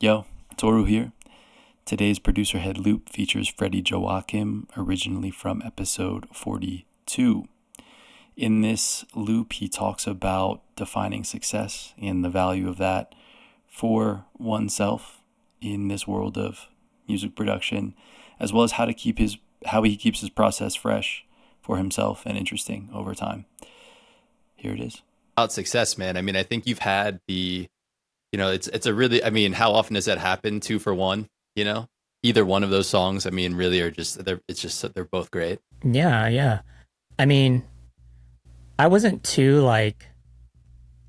Yo, Toru here. Today's producer head loop features Freddie Joachim, originally from episode 42. In this loop, he talks about defining success and the value of that for oneself in this world of music production, as well as how he keeps his process fresh for himself and interesting over time. Here it is. About success, man. I mean, I think you've had it's a really, I mean, how often does that happen? Two for one, either one of those songs. I mean, really are just, they're both great. Yeah, yeah. I mean, I wasn't too like,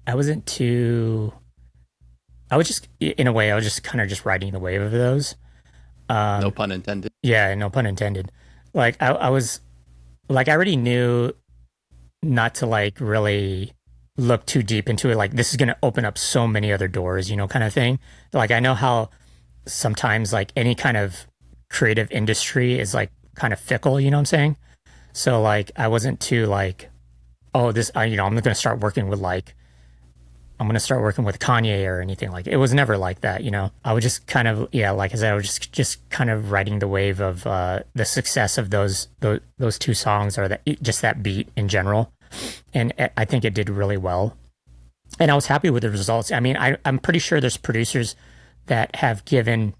I wasn't too, I was just, in a way, I was just kind of just riding the wave of those. No pun intended. Yeah, no pun intended. Like, I was, like, I already knew not to like really look too deep into it. Like, this is going to open up so many other doors, kind of thing. Like, I know how sometimes like any kind of creative industry is like kind of fickle, you know what I'm saying? So like, I wasn't too like, oh, I'm going to start working with like, I'm going to start working with Kanye or anything like it was never like that, I was just kind of, yeah, like I said, I was just kind of riding the wave of the success of those two songs or just that beat in general. And I think it did really well. And I was happy with the results. I mean, I'm pretty sure there's producers that have given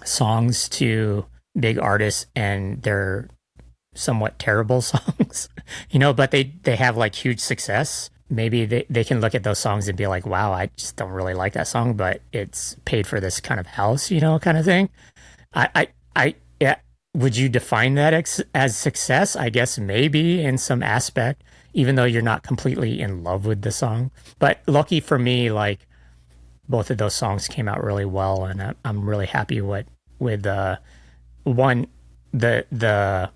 songs to big artists and they're somewhat terrible songs, but they have like huge success. Maybe they can look at those songs and be like, wow, I just don't really like that song, but it's paid for this kind of house, kind of thing. Yeah. Would you define that as success? I guess maybe in some aspect, even though you're not completely in love with the song. But lucky for me, like both of those songs came out really well, and I'm really happy with one the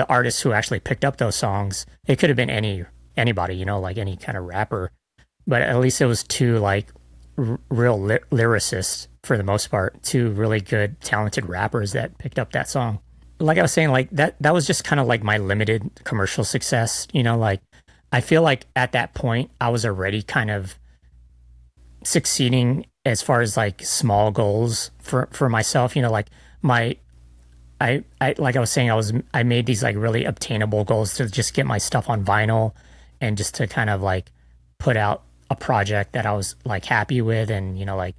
artist who actually picked up those songs. It could have been anybody, like any kind of rapper, but at least it was two like real lyricists for the most part, two really good talented rappers that picked up that song. Like I was saying, like that was just kind of like my limited commercial success, like I feel like at that point I was already kind of succeeding as far as like small goals for myself, like my I like I was saying, I made these like really obtainable goals to just get my stuff on vinyl and just to kind of like put out a project that I was like happy with. And, like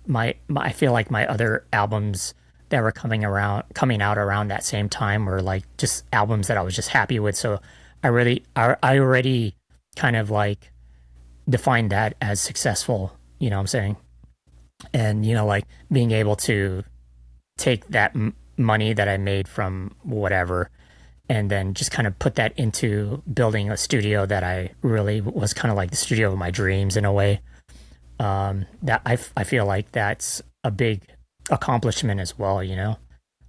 my I feel like my other albums that were coming out around that same time were like just albums that I was just happy with. So I already kind of like defined that as successful, what I'm saying? And, like being able to take that money that I made from whatever and then just kind of put that into building a studio that I really was kind of like the studio of my dreams in a way. That I feel like that's a big accomplishment as well,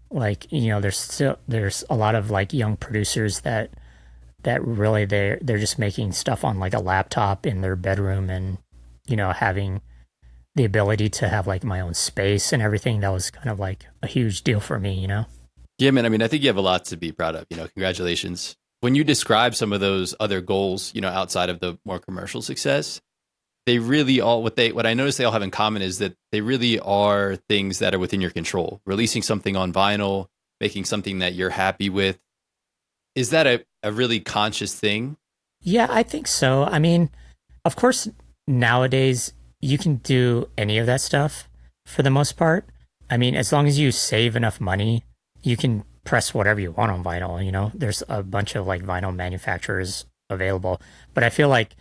like, there's a lot of like young producers that really they're just making stuff on like a laptop in their bedroom and, having the ability to have like my own space and everything. That was kind of like a huge deal for me, Yeah, man. I mean, I think you have a lot to be proud of, congratulations. When you describe some of those other goals, outside of the more commercial success, they really all, what I notice they all have in common is that they really are things that are within your control. Releasing something on vinyl, making something that you're happy with. Is that a really conscious thing? Yeah, I think so. I mean, of course, nowadays you can do any of that stuff for the most part. I mean, as long as you save enough money, you can press whatever you want on vinyl, There's a bunch of like vinyl manufacturers available. But I feel like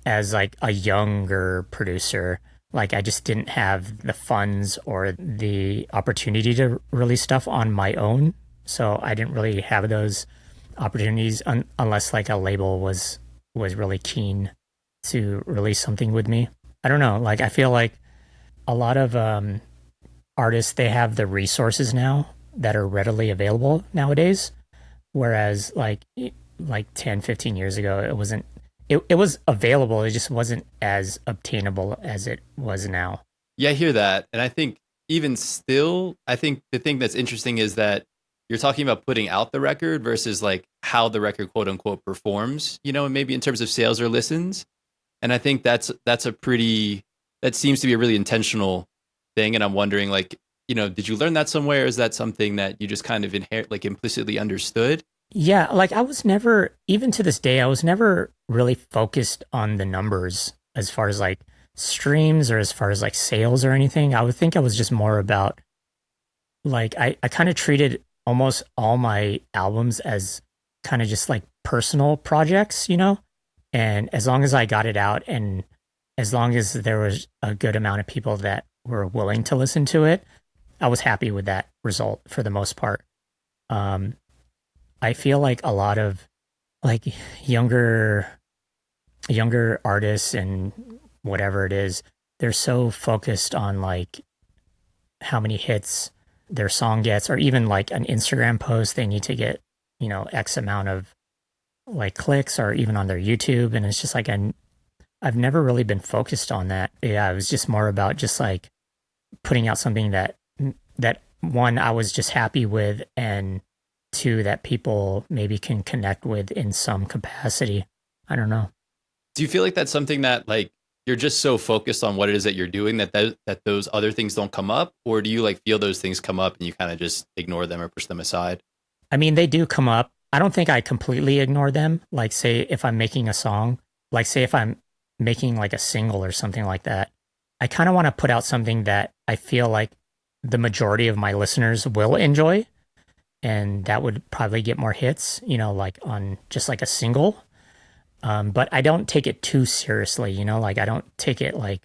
as like a younger producer, like I just didn't have the funds or the opportunity to release stuff on my own. So I didn't really have those opportunities unless like a label was really keen to release something with me. I don't know. Like I feel like a lot of artists, they have the resources now that are readily available nowadays, whereas like 10, 15 years ago, it wasn't. It was available. It just wasn't as obtainable as it was now. Yeah, I hear that. And I think even still, I think the thing that's interesting is that you're talking about putting out the record versus like how the record quote unquote performs, and maybe in terms of sales or listens. And I think that seems to be a really intentional thing. And I'm wondering, like, did you learn that somewhere? Is that something that you just kind of implicitly understood? Yeah, like I was never, even to this day, I was never really focused on the numbers as far as like streams or as far as like sales or anything. I would think I was just more about like, I kind of treated almost all my albums as kind of just like personal projects, you know? And as long as I got it out and as long as there was a good amount of people that were willing to listen to it, I was happy with that result for the most part. Um, I feel like a lot of like younger younger artists and whatever it is, they're so focused on like how many hits their song gets, or even like an Instagram post, they need to get, X amount of like clicks, or even on their YouTube. And it's just like, I've never really been focused on that. Yeah, it was just more about just like putting out something that one, I was just happy with, and two, that people maybe can connect with in some capacity. I don't know. Do you feel like that's something that like you're just so focused on what it is that you're doing that those other things don't come up, or do you like feel those things come up and you kind of just ignore them or push them aside? I mean, they do come up. I don't think I completely ignore them. Like, say, if I'm making a song, like, say, if I'm making like a single or something like that, I kind of want to put out something that I feel like the majority of my listeners will enjoy. And that would probably get more hits, like on just like a single. But I don't take it too seriously, like I don't take it like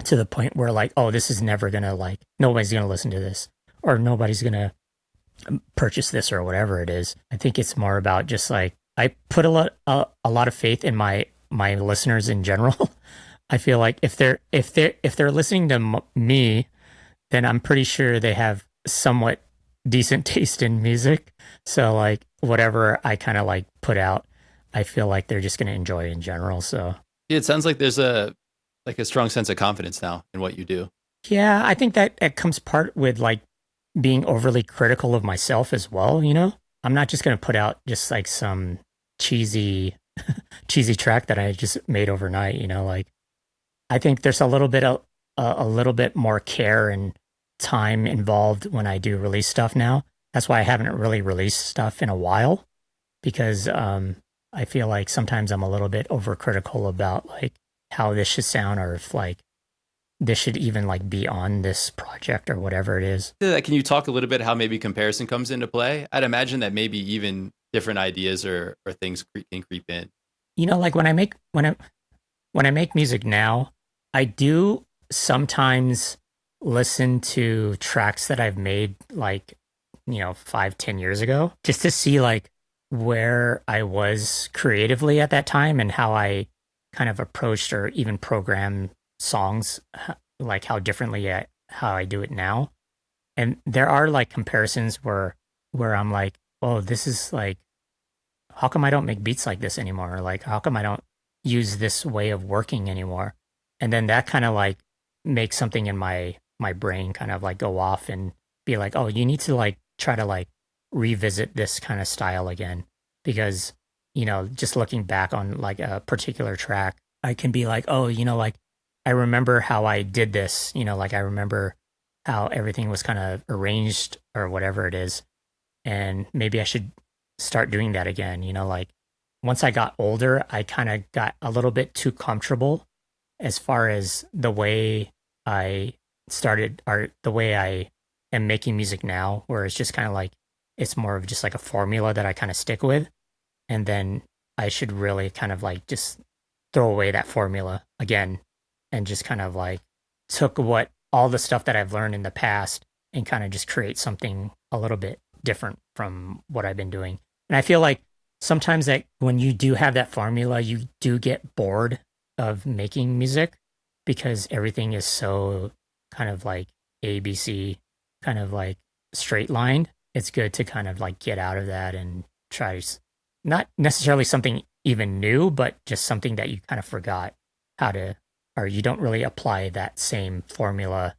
to the point where like, oh, this is never gonna like, nobody's gonna listen to this, or nobody's gonna purchase this, or whatever it is. I think it's more about just like, I put a lot of faith in my listeners in general. I feel like if they're listening to me, then I'm pretty sure they have somewhat decent taste in music. So like whatever I kind of like put out, I feel like they're just going to enjoy in general. So Yeah, it sounds like there's a strong sense of confidence now in what you do. yeah, I think that it comes part with like being overly critical of myself as well. I'm not just going to put out just like some cheesy track that I just made overnight. Like I think there's a little bit more care and time involved when I do release stuff now. That's why I haven't really released stuff in a while, because I feel like sometimes I'm a little bit overcritical about like how this should sound, or if like this should even like be on this project or whatever it is. Can you talk a little bit how maybe comparison comes into play? I'd imagine that maybe even different ideas or things can creep in. Like when I make music now, I do sometimes listen to tracks that I've made like 5-10 years ago, just to see like where I was creatively at that time and how I kind of approached or even programmed songs, like how I do it now. And there are like comparisons where I'm like, oh, this is like, how come I don't make beats like this anymore? Or like, how come I don't use this way of working anymore? And then that kind of like makes something in my brain kind of like go off and be like, oh, you need to like try to like revisit this kind of style again. Because, just looking back on like a particular track, I can be like, oh, like I remember how I did this, like I remember how everything was kind of arranged or whatever it is. And maybe I should start doing that again. Like once I got older, I kind of got a little bit too comfortable as far as the way I started, or the way I am making music now, where it's just kind of like, it's more of just like a formula that I kind of stick with. And then I should really kind of like just throw away that formula again, and just kind of like took all the stuff that I've learned in the past and kind of just create something a little bit different from what I've been doing. And I feel like sometimes that when you do have that formula, you do get bored of making music, because everything is so kind of like ABC, kind of like straight lined. It's good to kind of like get out of that and try not necessarily something even new, but just something that you kind of forgot how to, or you don't really apply that same formula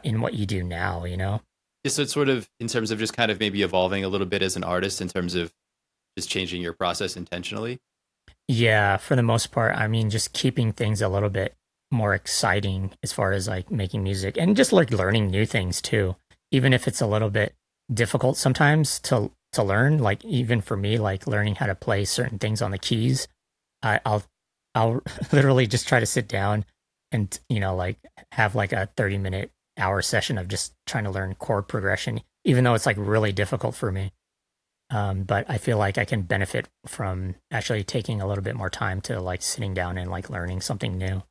in what you do now, Yeah, so it's sort of in terms of just kind of maybe evolving a little bit as an artist in terms of just changing your process intentionally. Yeah, for the most part, I mean, just keeping things a little bit more exciting as far as like making music and just like learning new things too. Even if it's a little bit difficult sometimes to learn, like even for me, like learning how to play certain things on the keys, I'll literally just try to sit down and like have like a 30-minute hour session of just trying to learn chord progression, even though it's like really difficult for me. But I feel like I can benefit from actually taking a little bit more time to like sitting down and like learning something new.